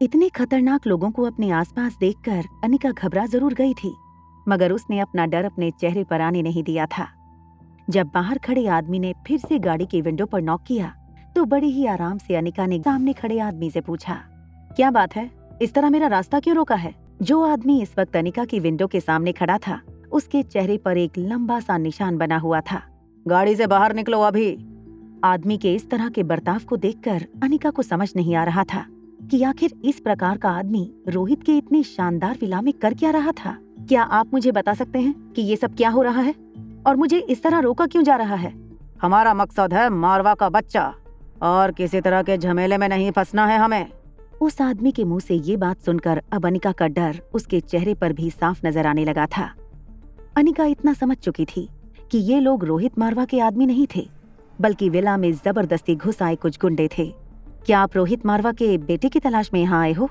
इतने खतरनाक लोगों को अपने आसपास देखकर अनिका घबरा जरूर गई थी, मगर उसने अपना डर अपने चेहरे पर आने नहीं दिया था। जब बाहर खड़े आदमी ने फिर से गाड़ी की विंडो पर नॉक किया, तो बड़े ही आराम से अनिका ने सामने खड़े आदमी से पूछा, क्या बात है, इस तरह मेरा रास्ता क्यों रोका है? जो आदमी इस वक्त अनिका की विंडो के सामने खड़ा था, उसके चेहरे पर एक लंबा सा निशान बना हुआ था। गाड़ी से बाहर निकलो अभी। आदमी के इस तरह के बर्ताव को देखकर अनिका को समझ नहीं आ रहा था कि आखिर इस प्रकार का आदमी रोहित के इतने शानदार विला में कर क्या रहा था। क्या आप मुझे बता सकते हैं कि ये सब क्या हो रहा है और मुझे इस तरह रोका क्यों जा रहा है? हमारा मकसद है मारवा का बच्चा, और किसी तरह के झमेले में नहीं फंसना है हमें। उस आदमी के मुंह से ये बात सुनकर अब अनिका का डर उसके चेहरे पर भी साफ नजर आने लगा था। अनिका इतना समझ चुकी थी कि ये लोग रोहित मारवा के आदमी नहीं थे, बल्कि विला में जबरदस्ती घुस आए कुछ गुंडे थे। क्या आप रोहित मारवा के बेटे की तलाश में यहाँ आए हो?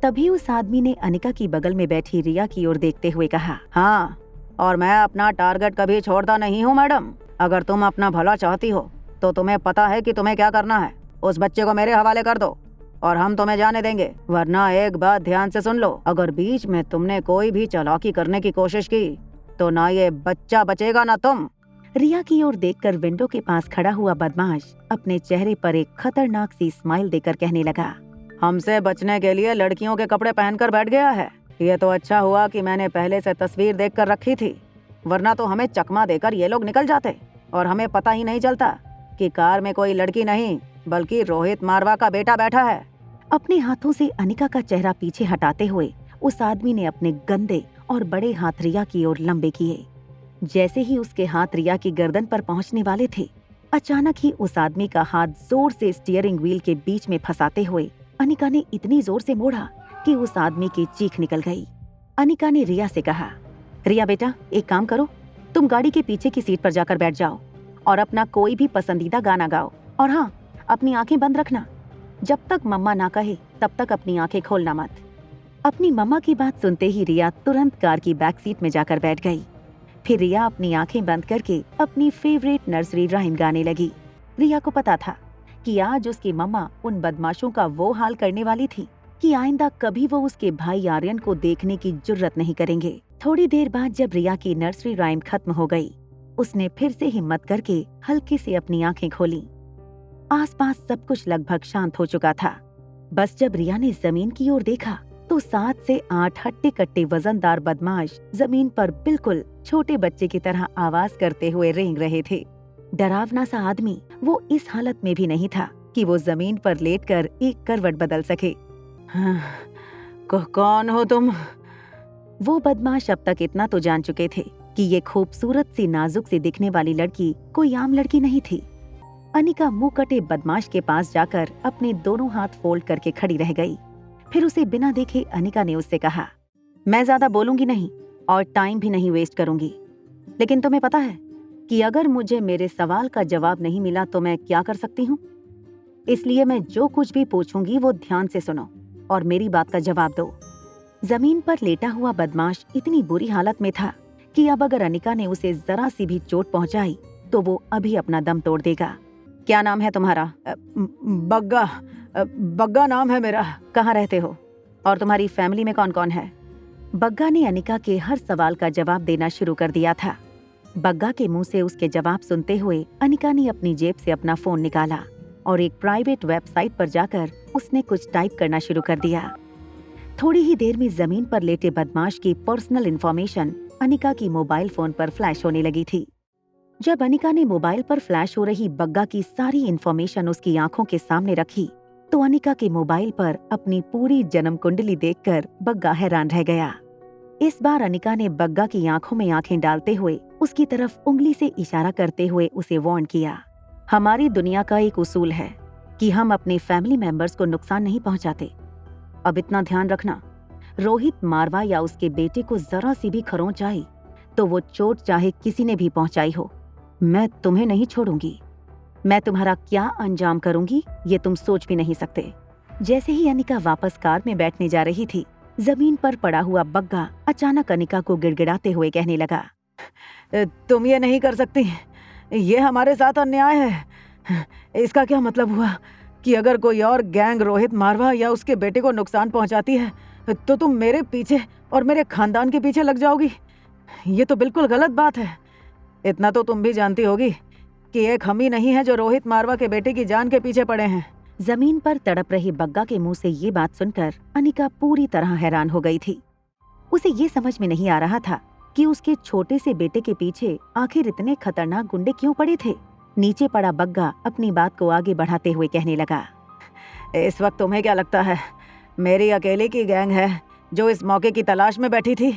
तभी उस आदमी ने अनिका की बगल में बैठी रिया की ओर देखते हुए कहा, हाँ, और मैं अपना टारगेट कभी छोड़ता नहीं हूँ मैडम। अगर तुम अपना भला चाहती हो तो तुम्हें पता है कि तुम्हें क्या करना है। उस बच्चे को मेरे हवाले कर दो और हम तुम्हें जाने देंगे, वरना एक बात ध्यान से सुन लो, अगर बीच में तुमने कोई भी चालाकी करने की कोशिश की तो ना ये बच्चा बचेगा ना तुम। रिया की ओर देखकर विंडो के पास खड़ा हुआ बदमाश अपने चेहरे पर एक खतरनाक सी स्माइल देकर कहने लगा, हमसे बचने के लिए लड़कियों के कपड़े पहनकर बैठ गया है। ये तो अच्छा हुआ कि मैंने पहले से तस्वीर देखकर रखी थी, वरना तो हमें चकमा देकर ये लोग निकल जाते और हमें पता ही नहीं चलता कि कार में कोई लड़की नहीं बल्कि रोहित मारवा का बेटा बैठा है। अपने हाथों से अनिका का चेहरा पीछे हटाते हुए उस आदमी ने अपने गंदे और बड़े हाथ रिया की ओर लंबे किए। जैसे ही उसके हाथ रिया की गर्दन पर पहुंचने वाले थे, अचानक ही उस आदमी का हाथ जोर से स्टीयरिंग व्हील के बीच में फंसाते हुए अनिका ने इतनी जोर से मोड़ा कि उस आदमी की चीख निकल गई। अनिका ने रिया से कहा, रिया बेटा, एक काम करो, तुम गाड़ी के पीछे की सीट पर जाकर बैठ जाओ और अपना कोई भी पसंदीदा गाना गाओ, और हाँ, अपनी आंखें बंद रखना। जब तक मम्मा ना कहे तब तक अपनी आंखें खोलना मत। अपनी मम्मा की बात सुनते ही रिया तुरंत कार की बैक सीट में जाकर बैठ गई। फिर रिया अपनी आंखें बंद करके अपनी फेवरेट नर्सरी राइम गाने लगी। रिया को पता था कि आज उसकी मम्मा उन बदमाशों का वो हाल करने वाली थी कि आइंदा कभी वो उसके भाई आर्यन को देखने की जुर्रत नहीं करेंगे। थोड़ी देर बाद जब रिया की नर्सरी राइम खत्म हो गई, उसने फिर से हिम्मत करके हल्के से अपनी आंखें खोली। आसपास सब कुछ लगभग शांत हो चुका था। बस जब रिया ने जमीन की ओर देखा तो 7 से 8 हट्टे कट्टे वजनदार बदमाश जमीन पर बिल्कुल छोटे बच्चे की तरह आवाज करते हुए रेंग रहे थे। डरावना सा आदमी वो इस हालत में भी नहीं था कि वो जमीन पर लेटकर एक करवट बदल सके। हाँ, कौन हो तुम? वो बदमाश अब तक इतना तो जान चुके थे कि ये खूबसूरत सी नाजुक सी दिखने वाली लड़की कोई आम लड़की नहीं थी। अनिका मुंह कटे बदमाश के पास जाकर अपने दोनों हाथ फोल्ड करके खड़ी रह गई। फिर उसे बिना देखे अनिका ने उससे कहा, मैं ज्यादा बोलूंगी नहीं और टाइम भी नहीं वेस्ट करूंगी, लेकिन तुम्हें पता है कि अगर मुझे मेरे सवाल का जवाब नहीं मिला तो मैं क्या कर सकती हूँ? इसलिए मैं जो कुछ भी पूछूंगी वो ध्यान से सुनो और मेरी बात का जवाब दो। जमीन पर लेटा हुआ बदमाश इतनी बुरी हालत में था कि अब अगर अनिका ने उसे जरा सी भी चोट पहुंचाई तो वो अभी अपना दम तोड़ देगा। क्या नाम है तुम्हारा? बग्गा नाम है मेरा। कहाँ रहते हो और तुम्हारी फैमिली में कौन कौन है? बग्गा ने अनिका के हर सवाल का जवाब देना शुरू कर दिया था। बग्गा के मुंह से उसके जवाब सुनते हुए अनिका ने अपनी जेब से अपना फोन निकाला और एक प्राइवेट वेबसाइट पर जाकर उसने कुछ टाइप करना शुरू कर दिया। थोड़ी ही देर में जमीन पर लेटे बदमाश की पर्सनल इंफॉर्मेशन अनिका की मोबाइल फोन पर फ्लैश होने लगी थी। जब अनिका ने मोबाइल पर फ्लैश हो रही बग्गा की सारी इंफॉर्मेशन उसकी आंखों के सामने रखी तो अनिका के मोबाइल पर अपनी पूरी जन्म कुंडली देखकर बग्गा हैरान रह गया। इस बार अनिका ने बग्गा की आंखों में आंखें डालते हुए उसकी तरफ उंगली से इशारा करते हुए उसे वार्न किया, हमारी दुनिया का एक उसूल है कि हम अपने फैमिली मेंबर्स को नुकसान नहीं पहुंचाते। अब इतना ध्यान रखना, रोहित मारवा या उसके बेटे को जरा सी भी खरोंच आई तो वो चोट चाहे किसी ने भी पहुंचाई हो, मैं तुम्हें नहीं छोड़ूंगी। मैं तुम्हारा क्या अंजाम करूंगी ये तुम सोच भी नहीं सकते। जैसे ही अनिका वापस कार में बैठने जा रही थी, जमीन पर पड़ा हुआ बग्गा अचानक अनिका को गिड़गिड़ाते हुए कहने लगा, तुम ये नहीं कर सकती, ये हमारे साथ अन्याय है। इसका क्या मतलब हुआ कि अगर कोई और गैंग रोहित मारवा या उसके बेटे को नुकसान पहुंचाती है तो तुम मेरे पीछे और मेरे खानदान के पीछे लग जाओगी। ये तो बिल्कुल गलत बात है। इतना तो तुम भी जानती होगी कि एक हम ही नहीं है जो रोहित मारवा के बेटे की जान के पीछे पड़े हैं। जमीन पर तड़प रही बग्गा के मुंह से ये बात सुनकर अनिका पूरी तरह हैरान हो गई थी। उसे ये समझ में नहीं आ रहा था कि उसके छोटे से बेटे के पीछे आखिर इतने खतरनाक गुंडे क्यों पड़े थे। नीचे पड़ा बग्गा अपनी बात को आगे बढ़ाते हुए कहने लगा, इस वक्त तुम्हें क्या लगता है मेरी अकेले की गैंग है जो इस मौके की तलाश में बैठी थी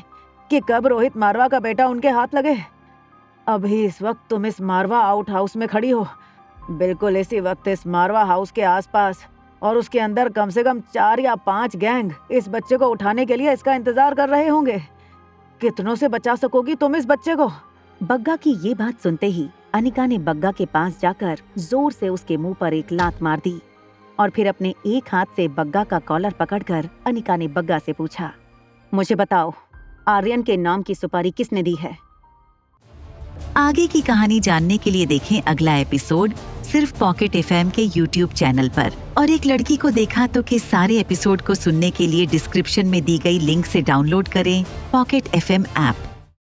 कि कब रोहित मारवा का बेटा उनके हाथ लगे? अभी इस वक्त तुम इस मारवा आउट हाउस में खड़ी हो। बिल्कुल इसी वक्त इस मारवा हाउस के आसपास और उसके अंदर कम से कम 4 या 5 गैंग इस बच्चे को उठाने के लिए इसका इंतजार कर रहे होंगे। कितनों से बचा सकोगी तुम इस बच्चे को? बग्गा की ये बात सुनते ही अनिका ने बग्गा के पास जाकर जोर से उसके मुंह पर एक लात मार दी और फिर अपने एक हाथ से बग्गा का कॉलर पकड़कर अनिका ने बग्गा से पूछा, मुझे बताओ, आर्यन के नाम की सुपारी किसने दी है? आगे की कहानी जानने के लिए देखें अगला एपिसोड सिर्फ पॉकेट एफएम के YouTube चैनल पर। और एक लड़की को देखा तो के सारे एपिसोड को सुनने के लिए डिस्क्रिप्शन में दी गई लिंक से डाउनलोड करें पॉकेट एफएम ऐप।